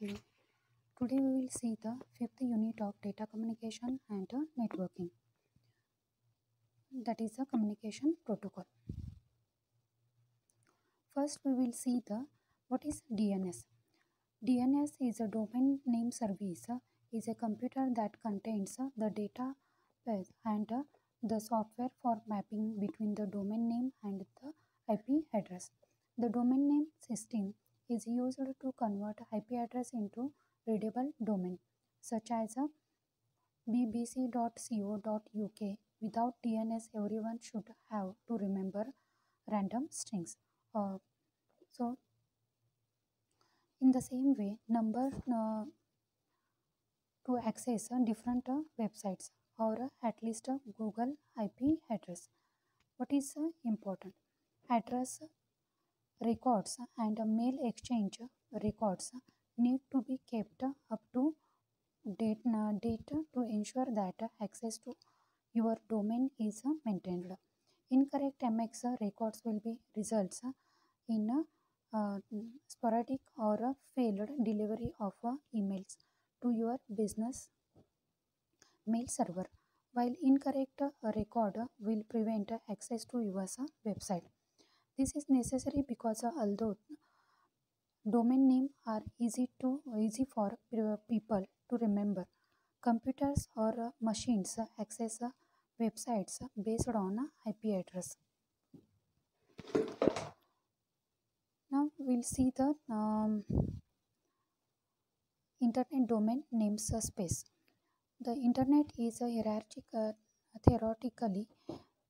Hello. Today we will see the fifth unit of data communication and networking. That is the communication protocol. First we will see the what is DNS. DNS is a domain name service. Is a computer that contains the database and the software for mapping between the domain name and the IP address. The domain name system is used to convert IP address into readable domain such as bbc.co.uk. Without DNS, everyone should have to remember random strings. So, in the same way, number to access different websites or at least a Google IP address. What is important? Address records and mail exchange records need to be kept up to date to ensure that access to your domain is maintained. Incorrect MX records will be results in sporadic or failed delivery of emails to your business mail server, while incorrect record will prevent access to your website. This is necessary because although domain names are easy for people to remember, computers or machines access websites based on IP address. Now we'll see the internet domain names space. The internet is theoretically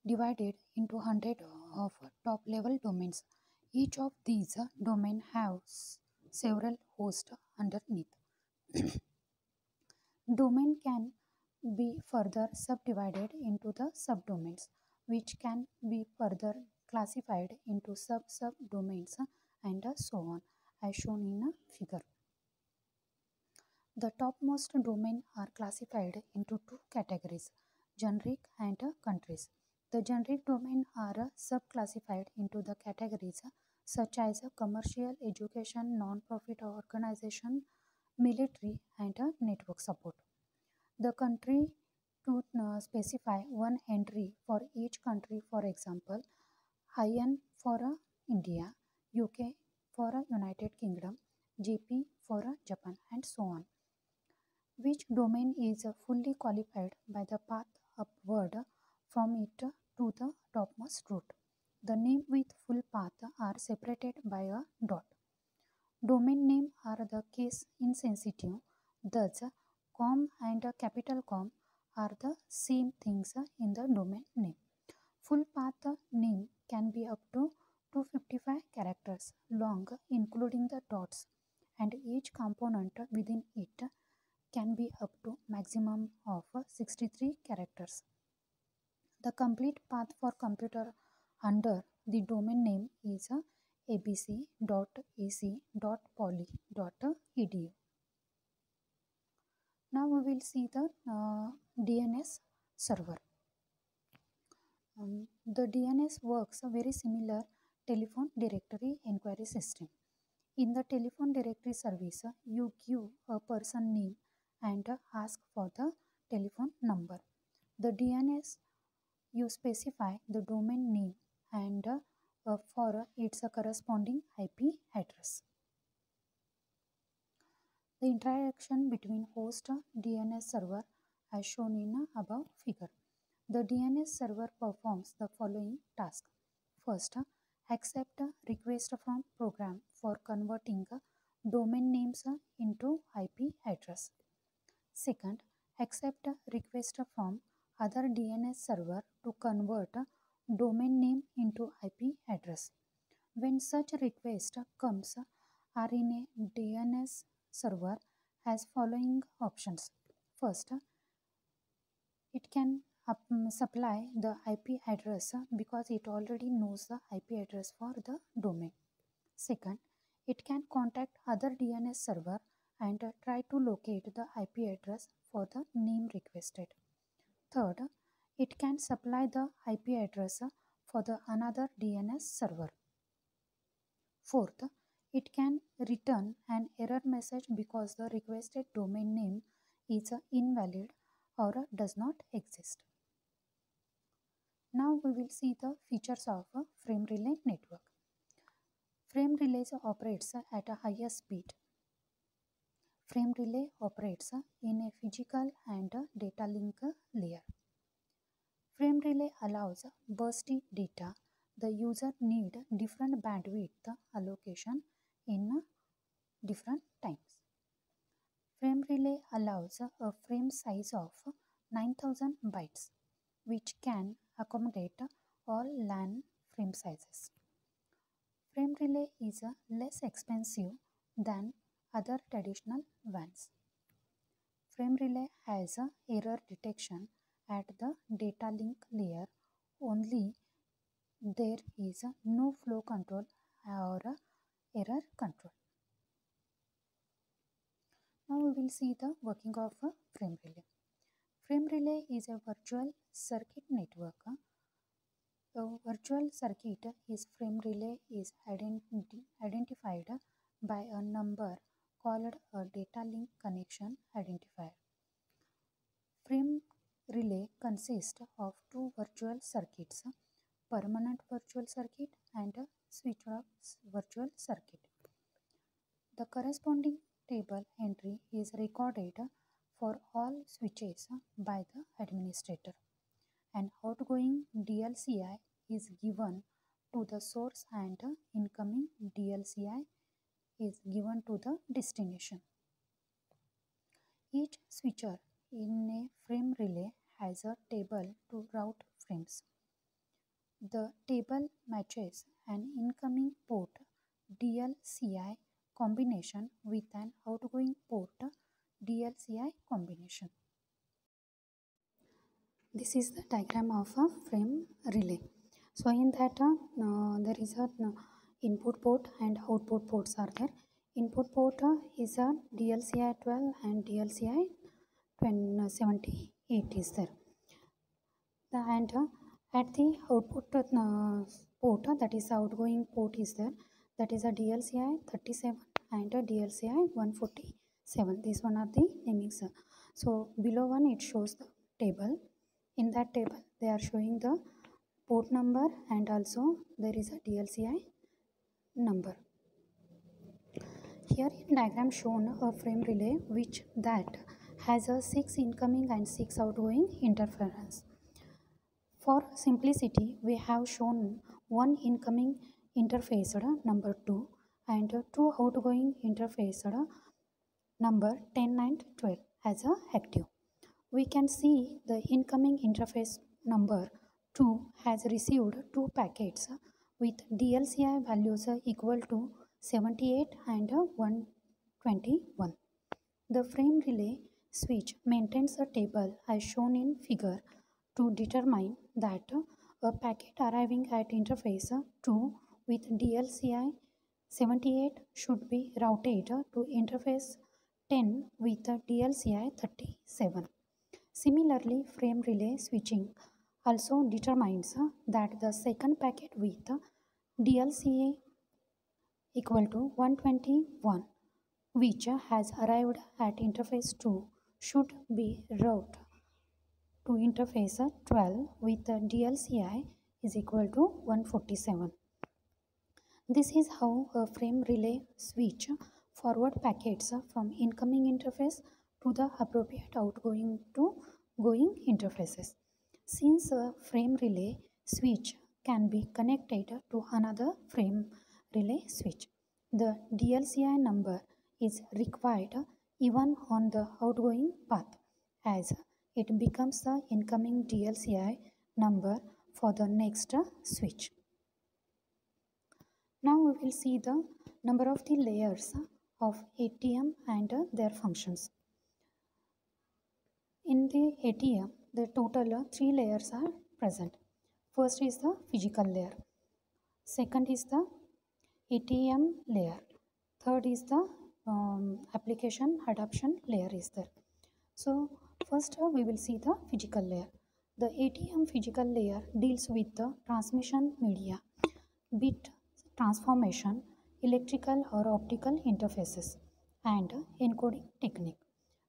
divided into hundreds of top level domains. Each of these domains has several hosts underneath. Domain can be further subdivided into the subdomains, which can be further classified into subdomains and so on, as shown in a figure. The topmost domains are classified into two categories, generic and countries. The generic domains are subclassified into the categories such as commercial, education, non-profit organization, military, and network support. The country to specify one entry for each country, for example, IN for India, UK for United Kingdom, JP for Japan, and so on. Which domain is fully qualified by the path upward from it to the topmost root. The name with full path are separated by a dot. Domain name are the case insensitive, thus com and capital Com are the same things in the domain name. Full path name can be up to 255 characters long, including the dots, and each component within it can be up to maximum of 63 characters. The complete path for computer under the domain name is abc.ac.poly.edu. Now we will see the DNS server. The DNS works a very similar telephone directory inquiry system. In the telephone directory service, you give a person name and ask for the telephone number. The DNS, you specify the domain name and for its corresponding IP address. The interaction between host DNS server as shown in above figure. The DNS server performs the following task. First, accept request from program for converting domain names into IP address. Second, accept request from other DNS server to convert domain name into IP address. When such request comes are in a DNS server has following options. First, it can supply the IP address because it already knows the IP address for the domain. Second, it can contact other DNS server and try to locate the IP address for the name requested. Third, it can supply the IP address for the another DNS server. Fourth, It can return an error message because the requested domain name is invalid or does not exist. Now we will see the features of a frame relay network. Frame relay operates at a higher speed. Frame relay operates in a physical and data link layer. Frame relay allows bursty data. The user need different bandwidth allocation in different times. Frame relay allows a frame size of 9000 bytes, which can accommodate all LAN frame sizes. Frame relay is less expensive than other traditional WANs. Frame relay has error detection at the data link layer only. There is no flow control or error control. Now we will see the working of a frame relay. Frame relay is a virtual circuit network. A virtual circuit is frame relay is identified by a number called a data link connection identifier. Frame relay consists of two virtual circuits, permanent virtual circuit and a switched off virtual circuit. The corresponding table entry is recorded for all switches by the administrator. An outgoing DLCI is given to the source and incoming DLCI is given to the destination. Each switcher in a frame relay has a table to route frames. The table matches an incoming port DLCI combination with an outgoing port DLCI combination. This is the diagram of a frame relay. So in that there is a input port and output ports are there. Input port is a DLCI 12 and DLCI 78 is there. And at the output port, that is outgoing port is there, that is a DLCI 37 and a DLCI 147. These one are the namings. So below one it shows the table. In that table they are showing the port number and also there is a DLCI number. Here in diagram shown a frame relay which that has a 6 incoming and 6 outgoing interference. For simplicity, we have shown one incoming interfaced number 2 and two outgoing interfaced number 10 and 12 as a active. We can see the incoming interface number 2 has received 2 packets with DLCI values equal to 78 and 121. The frame relay switch maintains a table as shown in figure to determine that a packet arriving at interface 2 with DLCI 78 should be routed to interface 10 with DLCI 37. Similarly, frame relay switching also determines that the second packet with DLCA equal to 121 which has arrived at interface 2 should be routed to interface 12 with DLCI is equal to 147. This is how a frame relay switch forward packets from incoming interface to the appropriate outgoing to going interfaces. Since a frame relay switch can be connected to another frame relay switch, the DLCI number is required even on the outgoing path as it becomes the incoming DLCI number for the next switch. Now we will see the number of the layers of ATM and their functions. In the ATM, the total 3 layers are present. First is the physical layer. Second is the ATM layer. Third is the application adoption layer is there. So first we will see the physical layer. The ATM physical layer deals with the transmission media, bit transformation, electrical or optical interfaces, and encoding technique.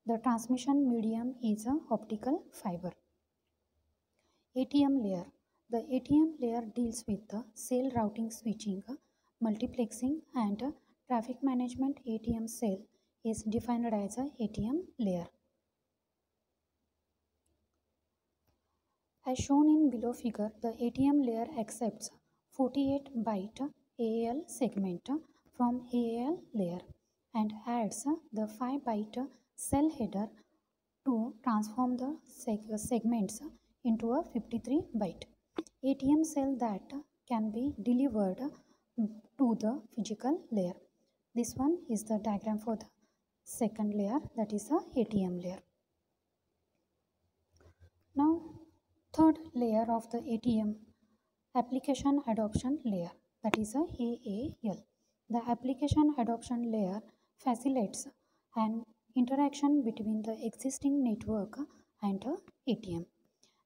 The transmission medium is a optical fiber. ATM layer. The ATM layer deals with the cell routing, switching, multiplexing, and traffic management. ATM cell is defined as a ATM layer. As shown in below figure, the ATM layer accepts 48 byte AAL segment from AAL layer and adds the 5 byte cell header to transform the segments into a 53 byte ATM cell that can be delivered to the physical layer. This one is the diagram for the second layer, that is the ATM layer. Now, third layer of the ATM, application adoption layer, that is a AAL. The application adoption layer facilitates an interaction between the existing network and ATM.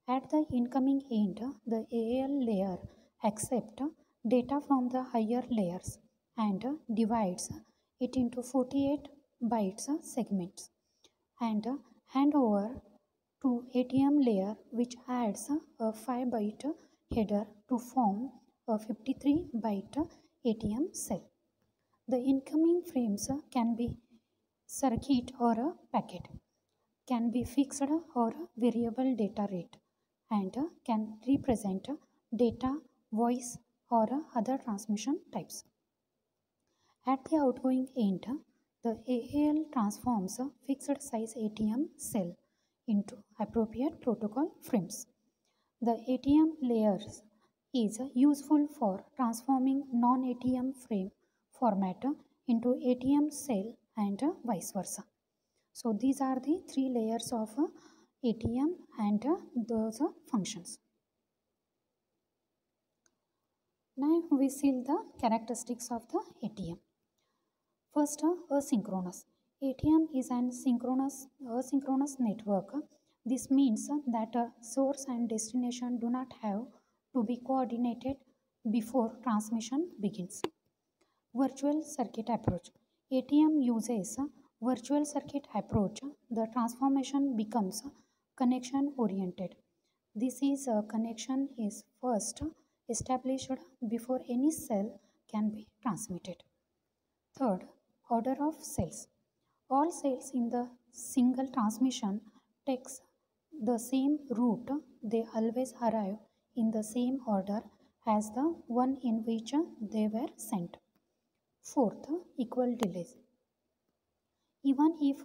At the incoming end, the AAL layer accepts data from the higher layers and divides it into 48 bytes segments and hand over to ATM layer, which adds a 5 byte header to form a 53 byte ATM cell. The incoming frames can be circuit or a packet, can be fixed or variable data rate, and can represent data, voice, or other transmission types. At the outgoing end, the AAL transforms a fixed size ATM cell into appropriate protocol frames. The ATM layers is useful for transforming non-ATM frame format into ATM cell and vice versa. So these are the three layers of ATM and those functions. Now we see the characteristics of the ATM. First, asynchronous. ATM is an asynchronous network. This means that a source and destination do not have to be coordinated before transmission begins. Virtual circuit approach. ATM uses virtual circuit approach. The transformation becomes connection oriented. This is a connection is first established before any cell can be transmitted. Third, order of cells. All cells in the single transmission takes the same route. They always arrive in the same order as the one in which they were sent. Fourth, equal delays. Even if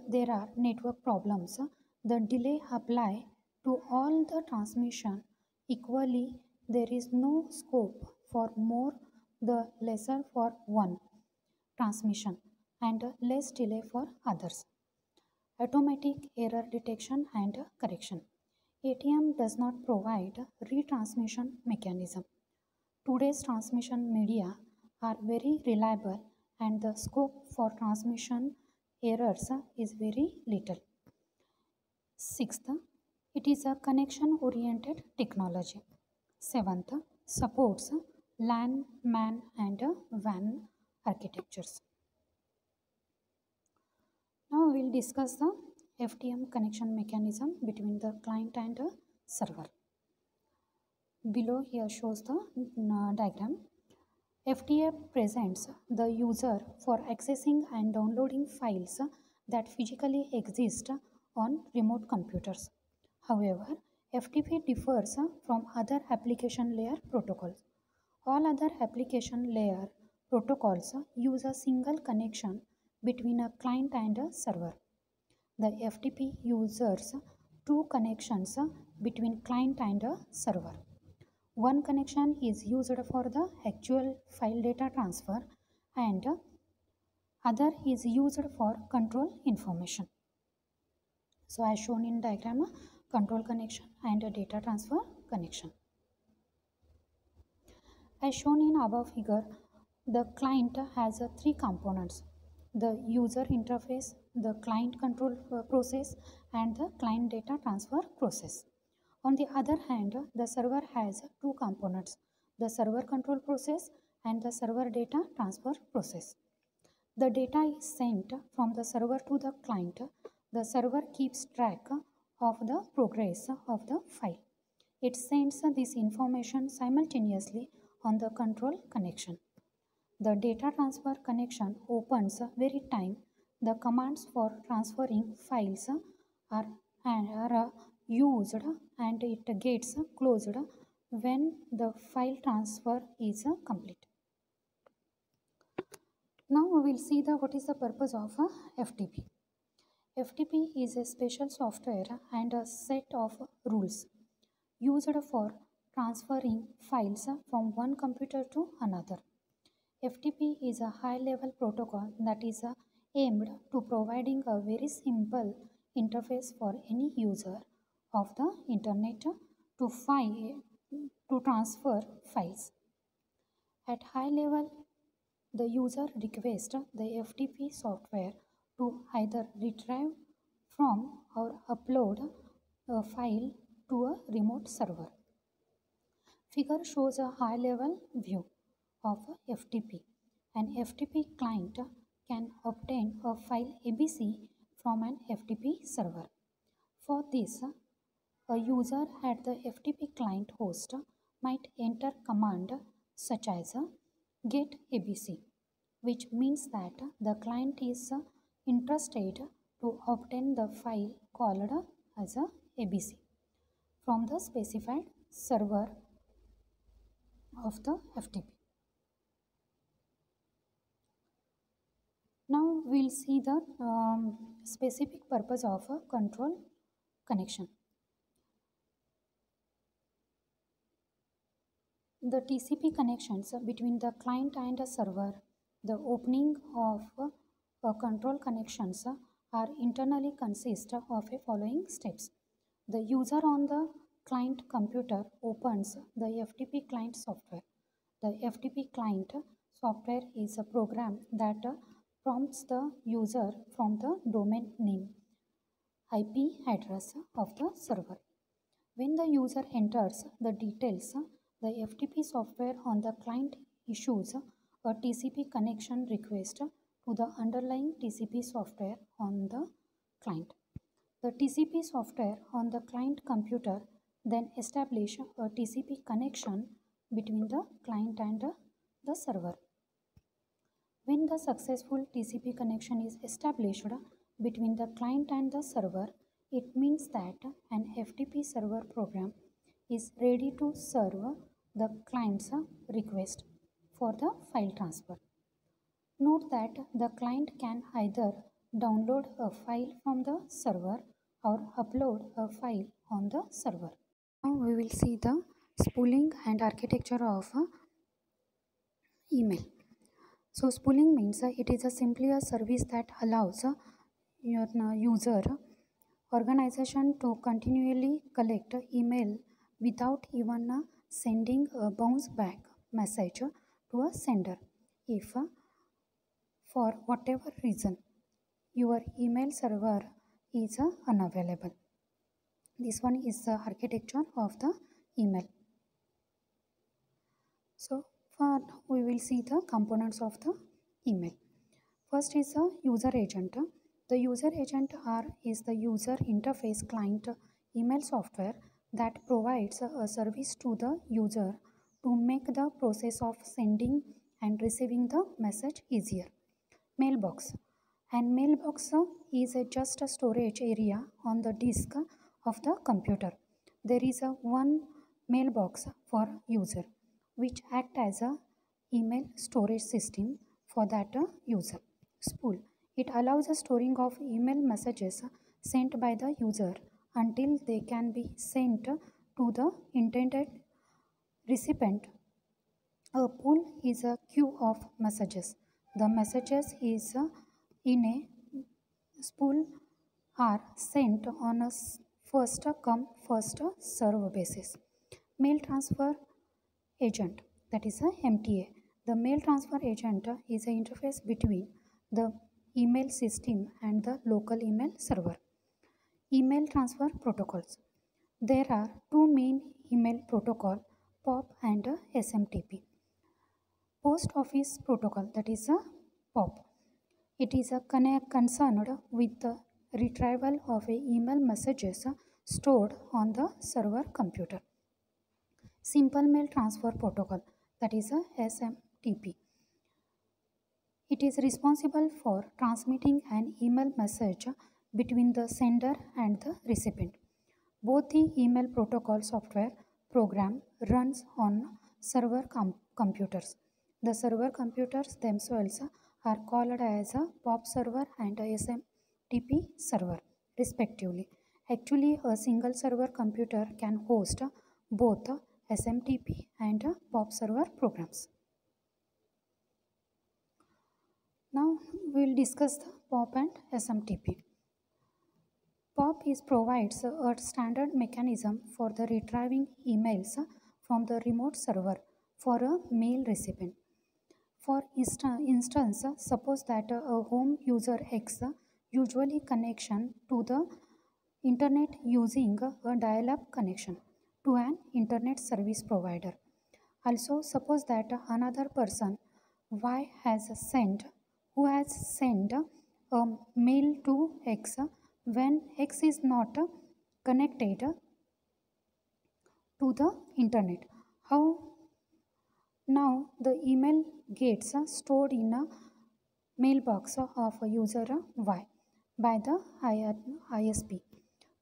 there are network problems, the delay apply to all the transmission equally. There is no scope for more, the lesser for one transmission and less delay for others. Automatic error detection and correction. ATM does not provide retransmission mechanism. Today's transmission media are very reliable and the scope for transmission errors is very little. Sixth, it is a connection oriented technology. Seventh, supports LAN, MAN and WAN architectures. Now we will discuss the FTM connection mechanism between the client and server. Below here shows the diagram. FTM presents the user for accessing and downloading files that physically exist on remote computers. However, FTP differs from other application layer protocols. All other application layer protocols use a single connection between a client and a server. The FTP uses two connections between client and a server. One connection is used for the actual file data transfer and other is used for control information. So as shown in diagram, control connection and a data transfer connection. As shown in above figure, the client has three components: the user interface, the client control process and the client data transfer process. On the other hand, the server has two components: the server control process and the server data transfer process. The data is sent from the server to the client. The server keeps track of the progress of the file. It sends this information simultaneously on the control connection. The data transfer connection opens every time the commands for transferring files are used, and it gets closed when the file transfer is complete. Now we will see what is the purpose of FTP. FTP is a special software and a set of rules used for transferring files from one computer to another. FTP is a high-level protocol that is aimed to providing a very simple interface for any user of the internet to transfer files. At high level, the user requests the FTP software to either retrieve from or upload a file to a remote server. Figure shows a high-level view of FTP. An FTP client can obtain a file ABC from an FTP server. For this, a user at the FTP client host might enter command such as get ABC, which means that the client is interested to obtain the file called as ABC from the specified server of the FTP. Now we'll see the specific purpose of a control connection. The TCP connections between the client and a server, the opening of control connections are internally consist of the following steps. The user on the client computer opens the FTP client software. The FTP client software is a program that prompts the user from the domain name, IP address of the server. When the user enters the details, the FTP software on the client issues a TCP connection request to the underlying TCP software on the client. The TCP software on the client computer then establishes a TCP connection between the client and the server. When the successful TCP connection is established between the client and the server, it means that an FTP server program is ready to serve the client's request for the file transfer. Note that the client can either download a file from the server or upload a file on the server. Now we will see the spooling and architecture of email. So spooling means it is simply a service that allows your user organization to continually collect email without even sending a bounce back message to a sender if for whatever reason your email server is unavailable. This one is the architecture of the email. So for now we will see the components of the email. First is a user agent. The user agent is the user interface client email software that provides a service to the user to make the process of sending and receiving the message easier. Mailbox. And mailbox is just a storage area on the disk of the computer. There is one mailbox for user which act as a email storage system for that user. Spool. It allows the storing of email messages sent by the user until they can be sent to the intended recipient. A pool is a queue of messages. The messages is in a spool are sent on a first come first serve basis. Mail transfer agent, that is a MTA. The mail transfer agent is an interface between the email system and the local email server. Email transfer protocols. There are two main email protocols, POP and SMTP. Post Office Protocol, that is a POP. It is a concerned with the retrieval of email messages stored on the server computer. Simple Mail Transfer Protocol, that is a SMTP. It is responsible for transmitting an email message between the sender and the recipient. Both the email protocol software program runs on server computers. The server computers themselves are called as a POP server and a SMTP server respectively. Actually, a single server computer can host both SMTP and POP server programs. Now we will discuss the POP and SMTP. POP provides a standard mechanism for the retrieving emails from the remote server for a mail recipient. For instance, suppose that a home user X usually connection to the internet using a dial-up connection to an internet service provider. Also, suppose that another person Y has sent a mail to X when X is not connected to the internet. How now the email gets stored in a mailbox of user Y by the ISP.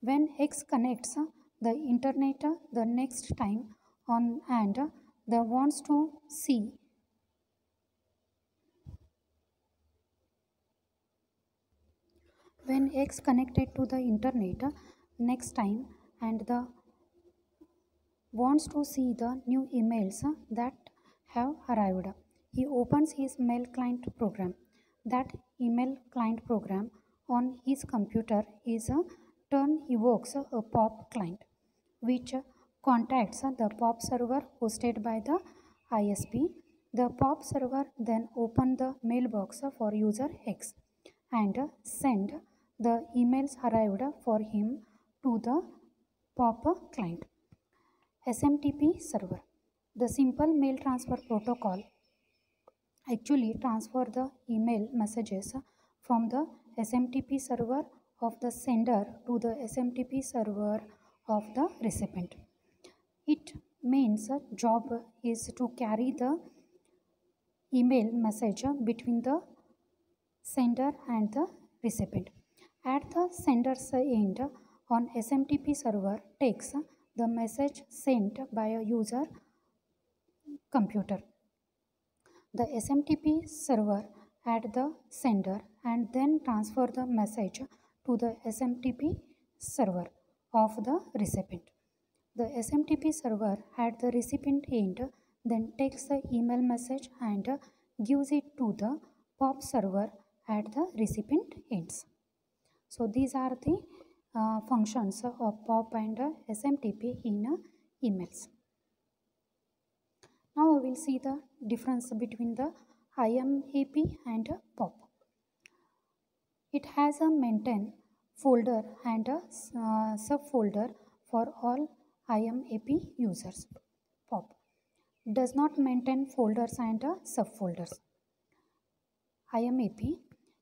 When X connects the internet the next time on and the wants to see when X connected to the internet next time and the wants to see the new emails that have arrived, he opens his mail client program. That email client program on his computer is turn evokes a POP client which contacts the POP server hosted by the ISP. The POP server then opens the mailbox for user X and send the emails arrived for him to the POP client. SMTP server. The simple mail transfer protocol actually transfer the email messages from the SMTP server of the sender to the SMTP server of the recipient. It means job is to carry the email message between the sender and the recipient. At the sender's end on SMTP server takes the message sent by a user computer. The SMTP server at the sender and then transfer the message to the SMTP server of the recipient. The SMTP server at the recipient end then takes the email message and gives it to the POP server at the recipient ends. So these are the functions of POP and SMTP in emails. Now we will see the difference between the IMAP and POP. It has a maintain folder and a subfolder for all IMAP users. POP does not maintain folders and subfolders. IMAP,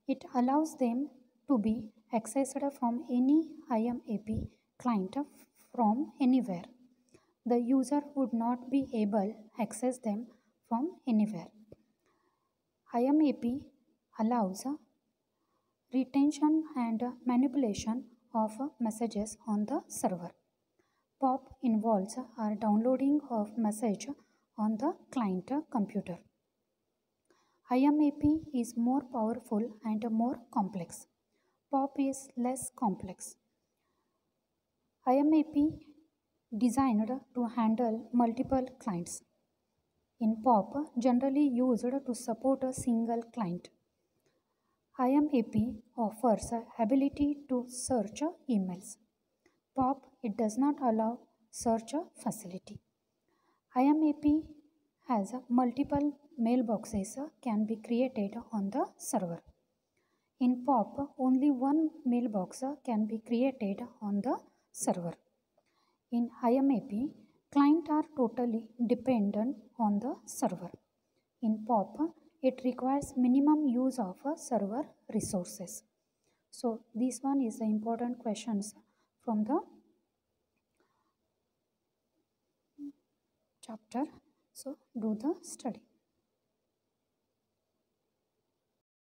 it allows them to be accessed from any IMAP client from anywhere. The user would not be able to access them from anywhere. IMAP allows retention and manipulation of messages on the server. POP involves downloading of message on the client computer. IMAP is more powerful and more complex. POP is less complex. IMAP designed to handle multiple clients. In POP, generally used to support a single client. IMAP offers ability to search emails. POP, it does not allow search facility. IMAP has multiple mailboxes can be created on the server. In POP, only one mailbox can be created on the server. In IMAP, clients are totally dependent on the server. In POP, it requires minimum use of server resources. So this one is the important questions from the chapter. So do the study.